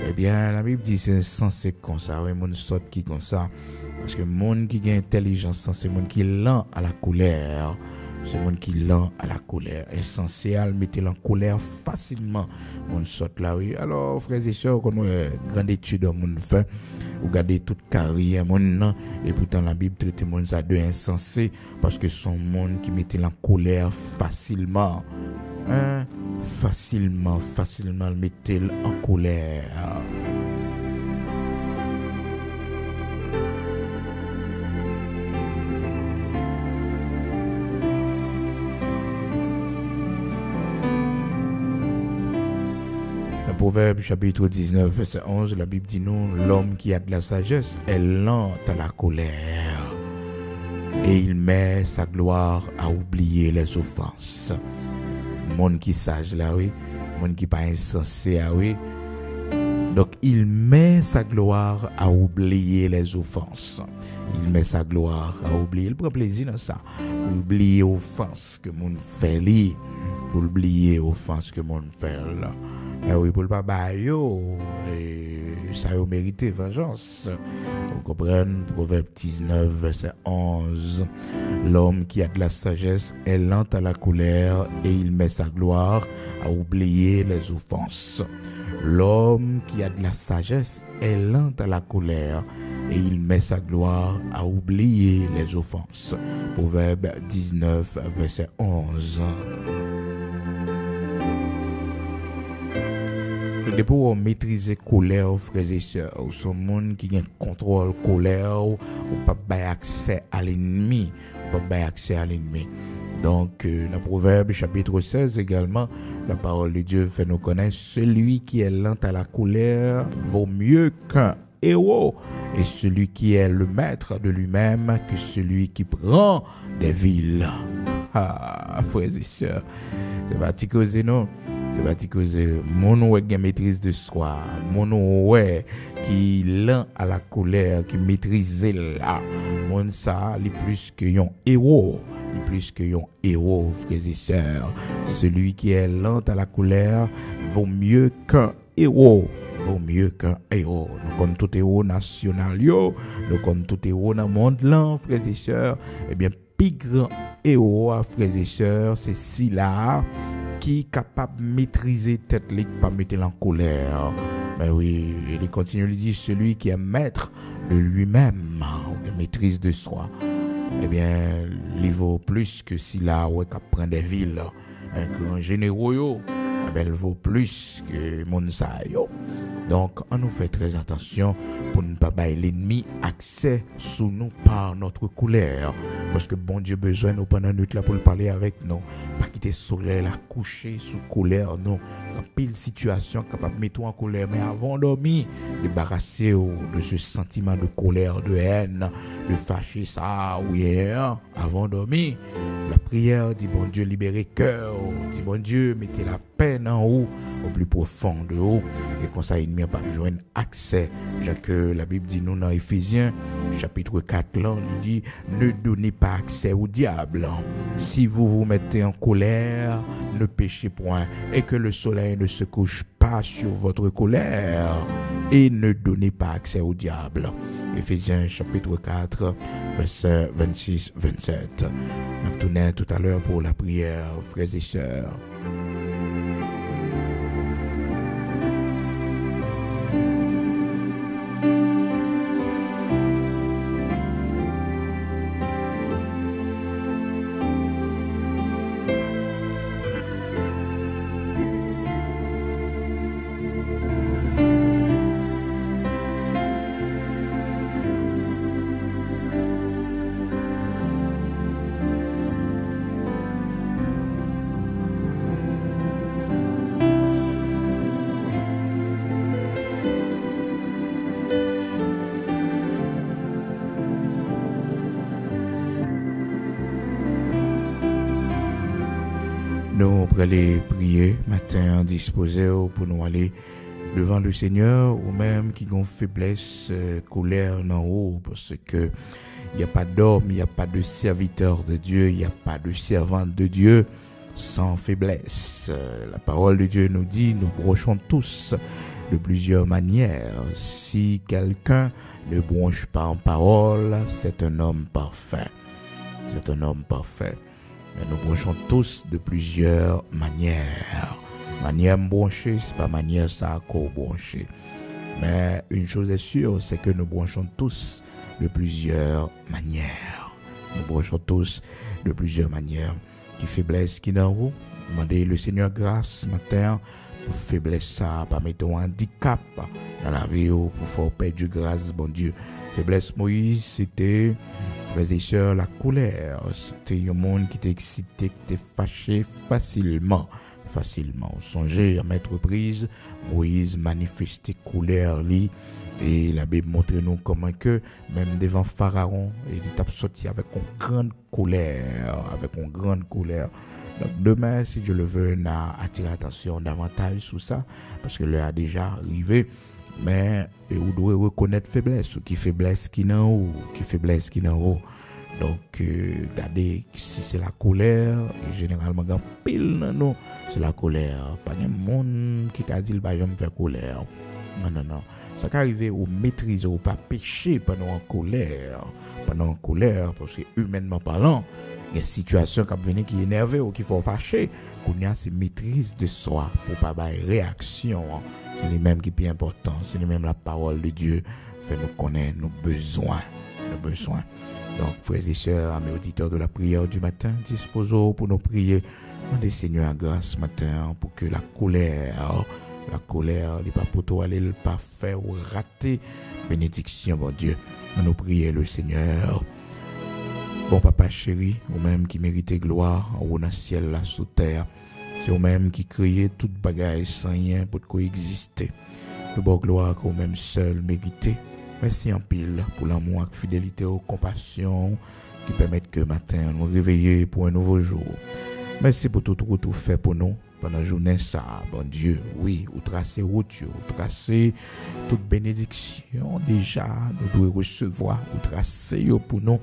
Eh bien, la Bible dit c'est censé comme ça, oui, mon sort qui comme ça. Parce que monde qui a intelligence, c'est monde qui est lent à la colère. c'est monde qui lent à la colère, insensé à le mettre en colère facilement. On saute là, oui. Alors, frères et sœurs, qu'on a grande étude dans mon fait, ou garder toute carrière, mon non, et pourtant la Bible traite mon ça de insensé, parce que son monde qui mettait en colère facilement. Hein? Facilement, le mettait en colère. Proverbe chapitre 19, verset 11, la Bible dit nous, l'homme qui a de la sagesse est lent à la colère et il met sa gloire à oublier les offenses. Monde qui sage là, oui, monde qui pas insensé, ah oui. Donc il met sa gloire à oublier les offenses. Il met sa gloire à oublier. Il prend plaisir dans ça. Oublier offenses que mon fait lui. Pour oublier offenses que mon fait là. Eh oui, pour le papa, ça a mérité vengeance. Vous comprenez, Proverbe 19, verset 11. L'homme qui a de la sagesse est lent à la colère et il met sa gloire à oublier les offenses. L'homme qui a de la sagesse est lent à la colère et il met sa gloire à oublier les offenses. Proverbe 19, verset 11. Pour maîtriser la colère, frères et sœurs, ou son monde qui a contrôle colère, ou pas accès à l'ennemi, Donc, dans le Proverbe chapitre 16 également, la parole de Dieu fait nous connaître celui qui est lent à la colère vaut mieux qu'un héros, et celui qui est le maître de lui-même que celui qui prend des villes. Ah, frères et sœurs, c'est pas causer non. C'est parce que mon ouais qui maîtrise de soi, mon ouais qui lent à la colère, qui maîtrise là, mon ça, il plus que un héros, frères et sœurs. Celui qui est lent à la colère vaut mieux qu'un héros. Nous comme tout héros national, nous comme tout héros dans le monde là, frères et sœurs, eh bien, plus grand héros, frères et sœurs, c'est si là qui est capable de maîtriser tête ligue pas mettre en colère. Mais oui, il continue de dire celui qui est maître de lui-même, maîtrise de soi. Eh bien, il vaut plus que si là ouais qu'a prend des villes, un grand généraux, eh bien, il vaut plus que mon sa yo. Donc, on nous fait très attention pour ne pas bailler l'ennemi accès sous nous par notre colère. Parce que bon Dieu besoin nous pendant notre là pour le parler avec nous. Pas quitter soleil la coucher sous colère non. Dans pile situation capable de mettre en colère mais avant dormir, débarrasser de ce sentiment de colère, de haine, de fâcher ça oui avant dormir. La prière dit bon Dieu libérez cœur, dit bon Dieu mettez la peine en haut au plus profond de haut et comme ça il n'y a pas besoin d'accès. Que la Bible dit nous dans Éphésiens chapitre 4 là il dit ne donnez pas accès au diable. Si vous vous mettez en colère, ne péchez point et que le soleil ne se couche pas sur votre colère et ne donnez pas accès au diable. Éphésiens chapitre 4 verset 26-27. Nous tournons tout à l'heure pour la prière, frères et sœurs. Nous pour aller prier matin disposé pour nous aller devant le Seigneur ou même qui ont faiblesse, colère en haut parce que il n'y a pas d'homme, il n'y a pas de serviteur de Dieu, il n'y a pas de servante de Dieu sans faiblesse. La parole de Dieu nous dit, nous brochons tous de plusieurs manières. Si quelqu'un ne bronche pas en parole, c'est un homme parfait. C'est un homme parfait. mais nous branchons tous de plusieurs manières. Manière branchée, c'est pas manière ça qu'on branché. Mais une chose est sûre, c'est que nous branchons tous de plusieurs manières. Nous branchons tous de plusieurs manières. Qui faiblesse qui dans vous, demandez le Seigneur grâce ce matin pour faiblesse ça, pas mettre un handicap dans la vie pour faire perdre du grâce, bon Dieu. Faiblesse Moïse, c'était, frères et sœurs, la colère. C'était un monde qui t'excitait, qui t'est fâché facilement. Songez à mettre prise, Moïse manifestait colère lui, et la Bible montre nous comment que même devant Pharaon, il est sorti avec une grande colère, Donc demain, si Dieu le veut, on a attiré attention davantage sur ça, parce que l'heure a déjà arrivé. Mais vous devez reconnaître faiblesse, qui faiblesse qui n'en haut, Donc, regardez, si c'est la colère, et généralement, quand pile dans nous, c'est la colère. Pas de monde qui a dit qu'il va jamais faire colère. Non. Ça peut arriver au maîtriser, ou pas pécher pendant en colère, parce que humainement parlant, il y a une situation qui vient qui est énervée ou qui faut fâcher. Qu'on a cette maîtrise de soi pour pas avoir réaction. C'est les mêmes qui est plus important. C'est les mêmes la parole de Dieu fait nous connaître nos besoins. Donc, frères et sœurs, amis auditeurs de la prière du matin, disposons pour nous prier. Demandez Seigneur grâce ce matin pour que la colère, n'est pas pour toi, elle pas faire ou rater. Bénédiction, bon Dieu. Nous prions le Seigneur. Bon papa chéri, ou même qui méritait gloire, ou dans le ciel, là, sous terre. C'est ou même qui créait toute bagaille sans rien pour coexister. Nous bon gloire qu'au même seul mérité. Merci en pile pour l'amour, la fidélité, la compassion qui permettent que matin nous réveiller pour un nouveau jour. Merci pour tout fait pour nous pendant la journée ça, bon Dieu. Oui, vous tracez route, vous tracez toute bénédiction déjà, nous devons recevoir, vous tracez pour nous,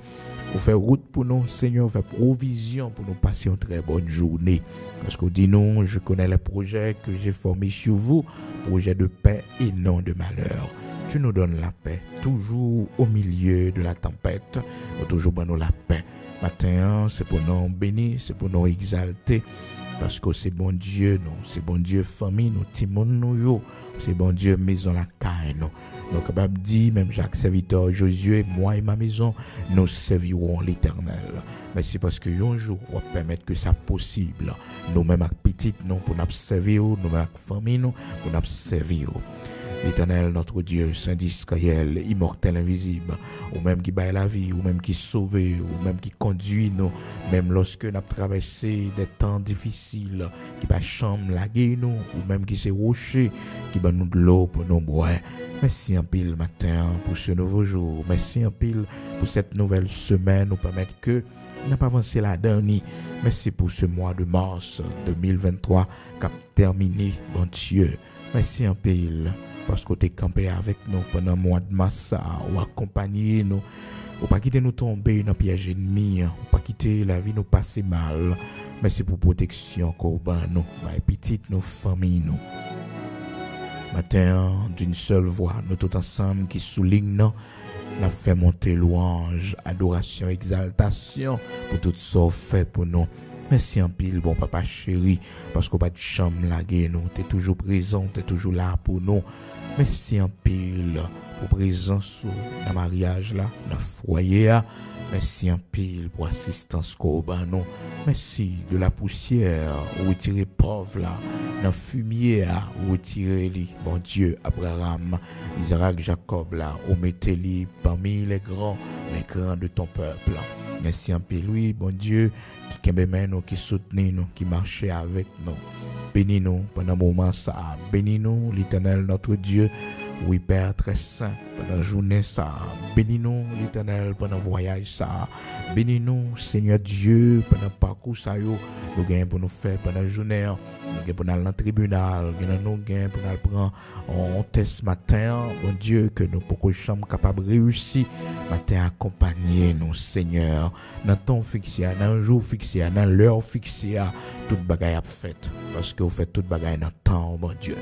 vous faites route pour nous, Seigneur, vous faites provision pour nous passer une très bonne journée. Parce que dit non, je connais les projets que j'ai formés sur vous, projets de paix et non de malheur. Tu nous donnes la paix, toujours au milieu de la tempête, toujours pour nous la paix. Matin, c'est pour nous bénir, c'est pour nous exalter, parce que c'est bon Dieu, nous, c'est bon Dieu famille, nous, timon nous, c'est bon Dieu maison la caille, nous. Donc, capable dit, même Jacques serviteur Josué, moi et ma maison, nous servirons l'Éternel. Mais c'est parce que un jour, on va permettre que ça possible. Nous-mêmes avec petite, nous, pour nous servir, nous-mêmes avec famille, nous, pour nous servir. L'Éternel, notre Dieu, Saint Israël, immortel, invisible, ou même qui baille la vie, ou même qui sauve, ou même qui conduit nous, même lorsque nous avons traversé des temps difficiles, qui va chambre laguer nous, ou même qui s'est rocher, qui va nous de l'eau pour nous boire. Merci en pile matin pour ce nouveau jour. Merci en pile pour cette nouvelle semaine, nous permettre que nous n'avons pas avancé la dernière. Merci pour ce mois de mars 2023 qui a terminé, bon Dieu. Merci en pile. Parce que tu es campé avec nous pendant le mois de mars, ou accompagné nous, ou pas quitter nous tomber dans le piège ennemi, ou pas quitter la vie nous passer mal. Merci pour protection, Corban, nous, ma petite, nos familles, nous. Matin, d'une seule voix, nous tous ensemble qui soulignent, nous fait monter louange, adoration, exaltation pour tout ça fait pour nous. Merci en pile, bon papa chéri, parce qu'on pas de chambre laguer nous, tu es toujours présent, tu es toujours là pour nous. Merci en pile pour présence dans le mariage là, dans le foyer là. Merci en pile pour assistance qu'on a nous. Merci de la poussière, retirer pauvre là, dans le fumier là, retirer lui. Bon Dieu, Abraham, Isaac, Jacob là, ou mettez-les parmi les grands de ton peuple. Merci en pile, oui, bon Dieu, qui aime nous, qui soutient nous, qui marche avec nous. Bénis-nous pendant un moment ça. Bénis-nous, l'Éternel, notre Dieu. Oui, Père très saint, pendant la journée ça. Bénis-nous, l'Éternel, pendant le voyage ça. Bénis-nous, Seigneur Dieu, pendant le parcours ça. Nous gagnons pour nous faire pendant la journée. Nous gagnons pour aller dans le tribunal. Nous gagnons pour nous prendre un test matin. Bon Dieu, que nous pour que nous soyons capables de réussir. Matin, accompagner nous, Seigneur. Dans le temps fixé, dans le jour fixé, dans l'heure fixée, toute bagaille a fait. Parce que vous faites toute bagaille dans le temps, bon Dieu.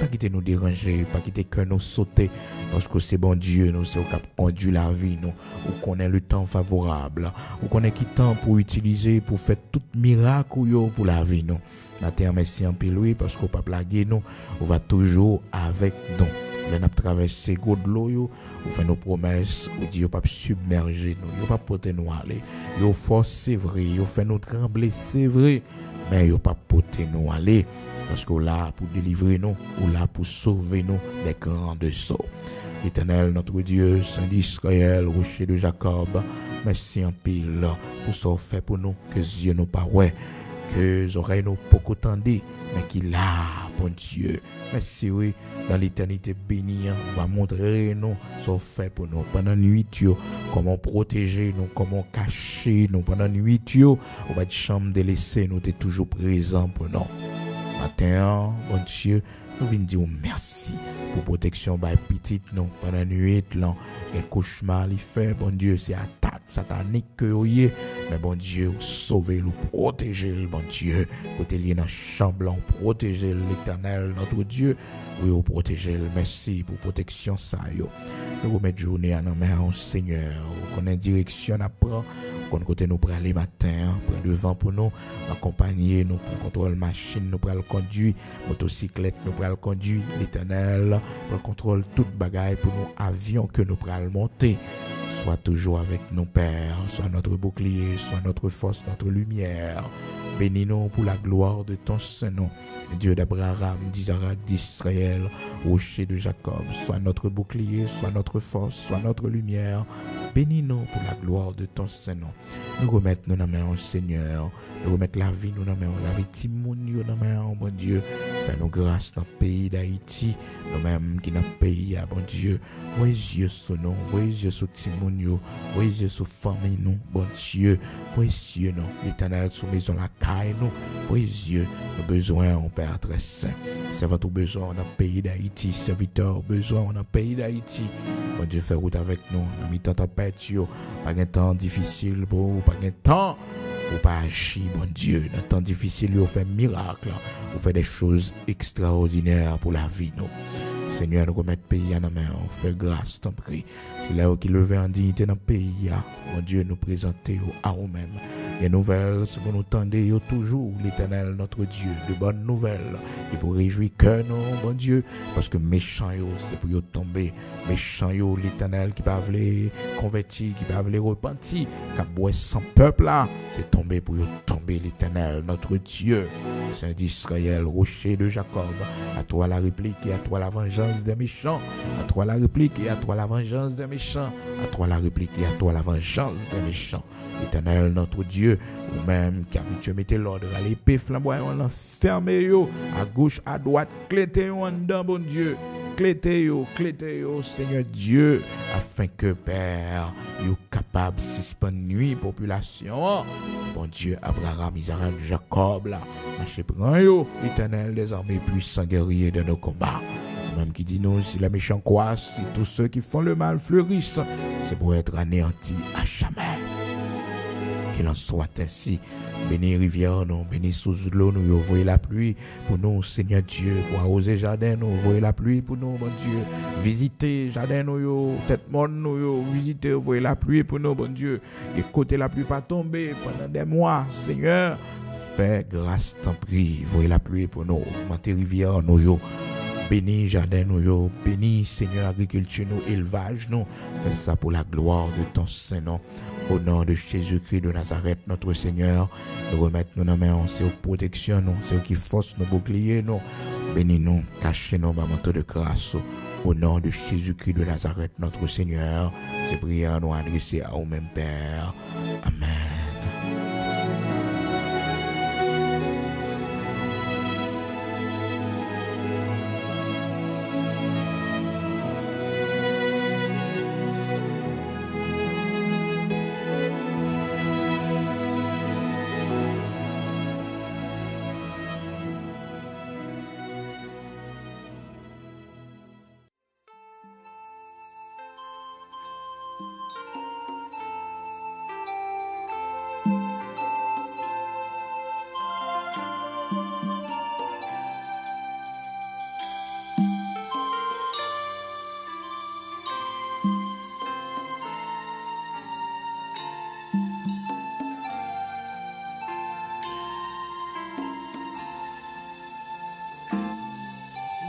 pas quitter nous déranger, pas quitter que nous sauter, parce que c'est bon Dieu, nous, c'est au cap conduit la vie, nous, ou qu'on ait le temps favorable, ou qu'on ait qui temps pour utiliser, pour faire tout miracle pour la vie, nous. Matin, merci en pile, oui, parce qu'on pas blaguer, nous, on va toujours avec nous. Là, nous traversé de l'eau, on fait nos promesses, on dit, on pas submerger nous, on pas porter nous aller, on force, c'est vrai, on fait nous trembler, c'est vrai, mais on pas porter nous aller, parce qu'on là pour délivrer nous, on là pour sauver nous des grands de sauts. L'Éternel, notre Dieu, Saint d'Israël, rocher de Jacob, merci en pile pour ce fait pour nous, que Dieu nous pas ouais, que les oreilles nous beaucoup tendues, mais qu'il a, bon Dieu. Merci, oui, dans l'éternité bénie, on va montrer nous ce fait pour nous. Pendant la nuit, comment protéger nous, comment cacher nous. Pendant la nuit, on va être chambre de laisser nous, t'es toujours présent pour nous. Matin, bon Dieu, nous venons dire merci pour protection by petite nous pendant la nuit là les cauchemars les fait bon Dieu c'est attaque satanique que oui mais bon Dieu sauver nous protéger bon Dieu côté lié dans chambre protéger l'Éternel notre Dieu oui protéger merci pour protection ça yo nous remettre journée à nos mains Seigneur qu'on ait direction à prendre qu'on côté nous pour aller matin prendre devant pour nous accompagner nous pour contrôler machine nous pour le conduire motocyclette nous pour le conduire l'Éternel pour contrôle toute bagaille pour nous avions que nous pour monter soit toujours avec nous Père soit notre bouclier soit notre force notre lumière bénis-nous pour la gloire de ton Saint-Nom Dieu d'Abraham d'Isaac d'Israël rocher de Jacob soit notre bouclier soit notre force soit notre lumière bénis-nous pour la gloire de ton Saint-Nom nous remettons nos mains au Seigneur nous remettons la vie nous mains la vie Timounio nos mains bon Dieu fais-nous grâce dans le pays d'Haïti nous-mêmes qui dans le pays bon Dieu voyez yeux sur nous voyez yeux sur Timounio voyez yeux sur famille nous bon Dieu voyez yeux nous l'Éternel sous maison la caille nous voyez yeux nos besoins on Père très saint serviteur besoin dans le pays d'Haïti serviteur besoin dans le pays d'Haïti bon Dieu fait route avec nous dans mi-temps tempête pas un temps difficile pour pas un temps pour pas agir bon Dieu dans temps difficile vous fait miracle vous fait des choses extraordinaires pour la vie nous Seigneur nous remettre pays à nos mains on fait grâce t'en prie c'est là qui lever en dignité dans le pays mon Dieu nous présenter à nous-mêmes les nouvelles ce que nous tendez toujours l'Éternel notre Dieu de bonnes nouvelles et pour réjouir que nous bon Dieu parce que méchant c'est pour yo tomber méchant l'Éternel qui pas voulu convertir qui pas voulu repentir qui boit sans peuple là c'est tomber pour yo tomber l'Éternel notre Dieu Saint d'Israël rocher de Jacob à toi la réplique et à toi la vengeance des méchants à toi la réplique et à toi la vengeance des méchants à toi la réplique et à toi la vengeance des méchants l'Éternel notre Dieu ou même qui habitué mettre l'ordre à l'épée flamboyant l'enfermer yo à gauche à droite clété yo en dedans bon Dieu clété yo Seigneur Dieu afin que Père yo capable suspendre nuit population bon Dieu Abraham Isaac Jacob là marcher prend yo l'Éternel des armées puissants guerriers de nos combats même qui dit nous si les méchants croissent si tous ceux qui font le mal fleurissent c'est pour être anéantis à jamais qu'il en soit ainsi. Bénis rivière nous, bénis sous l'eau nous, voyez la pluie pour nous, Seigneur Dieu, pour arroser jardin nous, voyez la pluie pour nous, bon Dieu. Visitez jardin nous, tête monde nous, visitez, voyez la pluie pour nous, bon Dieu. Et côté la pluie pas tomber pendant des mois, Seigneur. Fais grâce, t'en prie, voyez la pluie pour nous, augmentez rivière nous, bénis jardin nous, bénis Seigneur agriculture nous, élevage nous. Fais ça pour la gloire de ton Saint-Nom. Au nom de Jésus-Christ de Nazareth, notre Seigneur, nous remettons nos mains, c'est aux protections, nous, c'est eux qui forcent nos boucliers, nous. Bénis-nous, cachez-nous, ma manteau de grâce. Au nom de Jésus-Christ de Nazareth, notre Seigneur, ces prières nous adressées à vous-même, Père. Amen.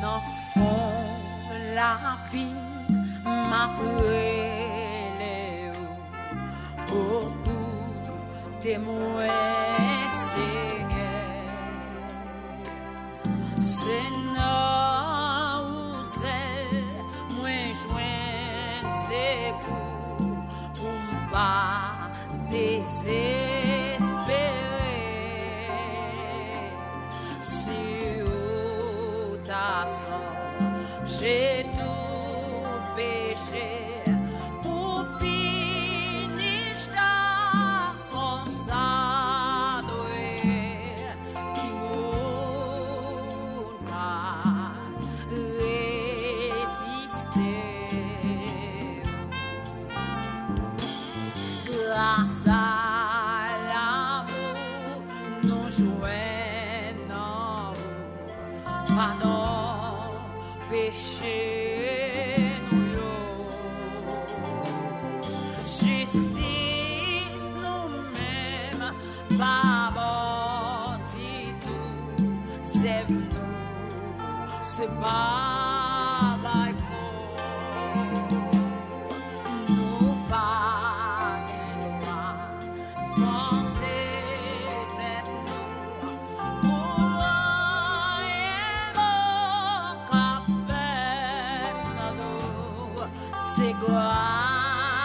dans fond la vie m'a brûlé au bout témoin Seigneur c'est non c'est moins joint c'est pour pas désespérer si ta j'ai tout péché pour finir comme ça doit qui pas résister grâce à l'amour nous joignons pardon péché justice nous-mêmes pas bâti tout c'est nous c'est pas by nous pas fonder tête nous pour c'est grâce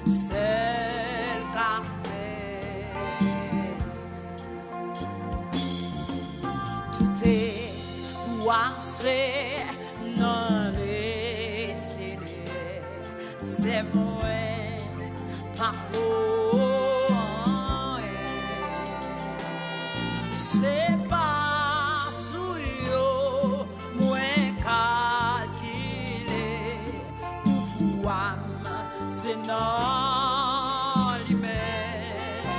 c'est le café tout est passé non laissé c'est moi pas faux c'est pas sous yo moins calculé c'est non lui-même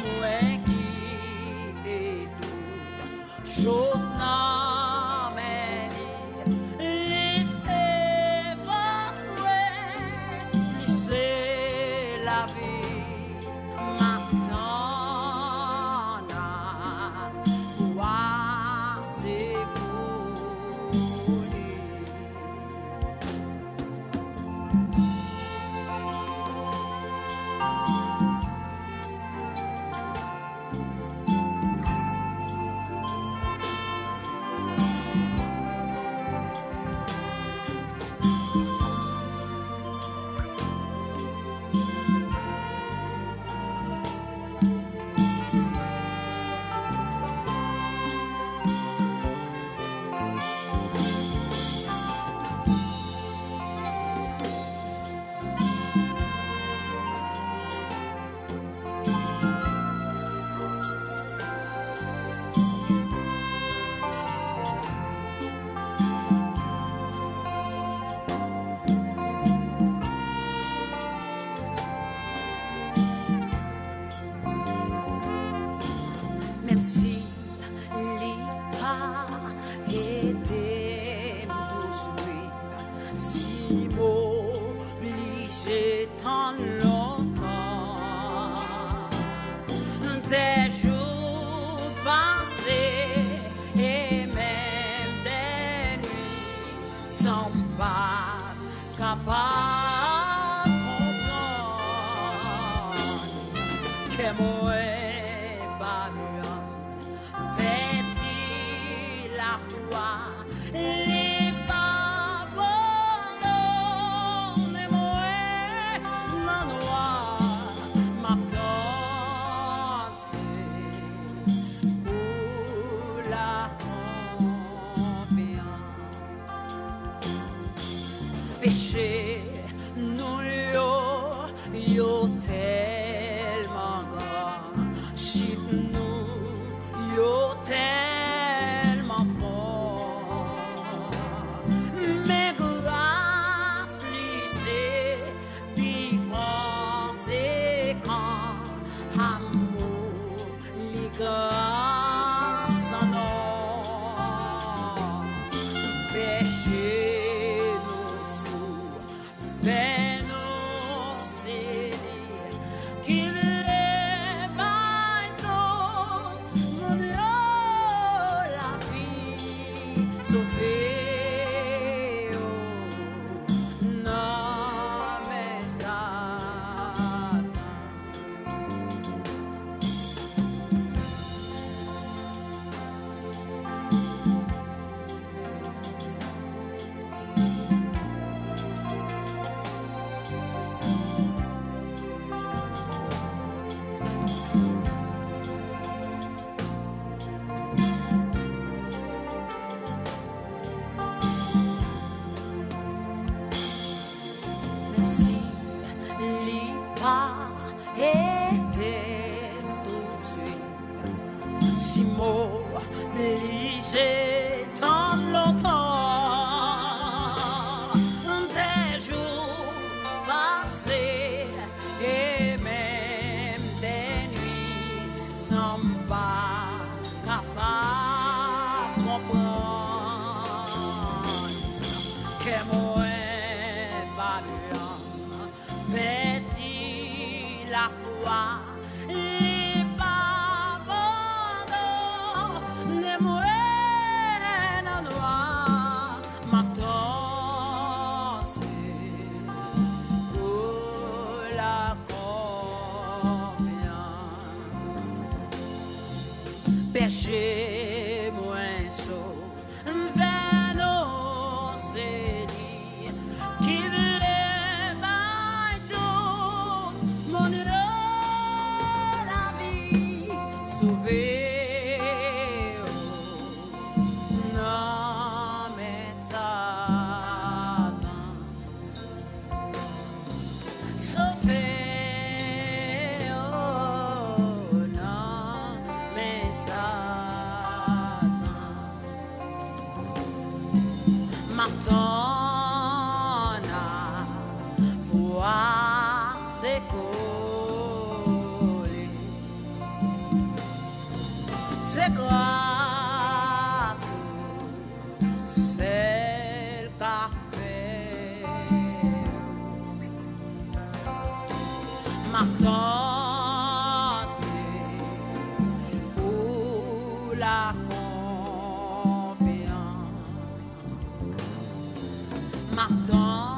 moi qui est tout chose non mais c'est la vie maintenant voir c'est même si l'État était douce, si m'obligé tant longtemps, des jours passés et même des nuits sans pas capable de comprendre que moi pas la foi, les pardons, mais moi, la noix, m'a dansé pour la confiance. Péché, nous yo tellement grand, chip nous yo tellement fort, mais grâce lycée, puis conséquent, amour, les grâces en or, péché nous sous, fait nous série, qu'il est pas d'autre, mon Dieu. les papes ne mourrent en noir, ma tante pour la confiance. Péché moins saut, vers nos séries, qui voulait bailler tout mon la vie, sauver, non mais Satan, sauver, non mais Satan. Martona, voir ses collés, c'est grâce, c'est le café. Martona, pour la confiance. Martin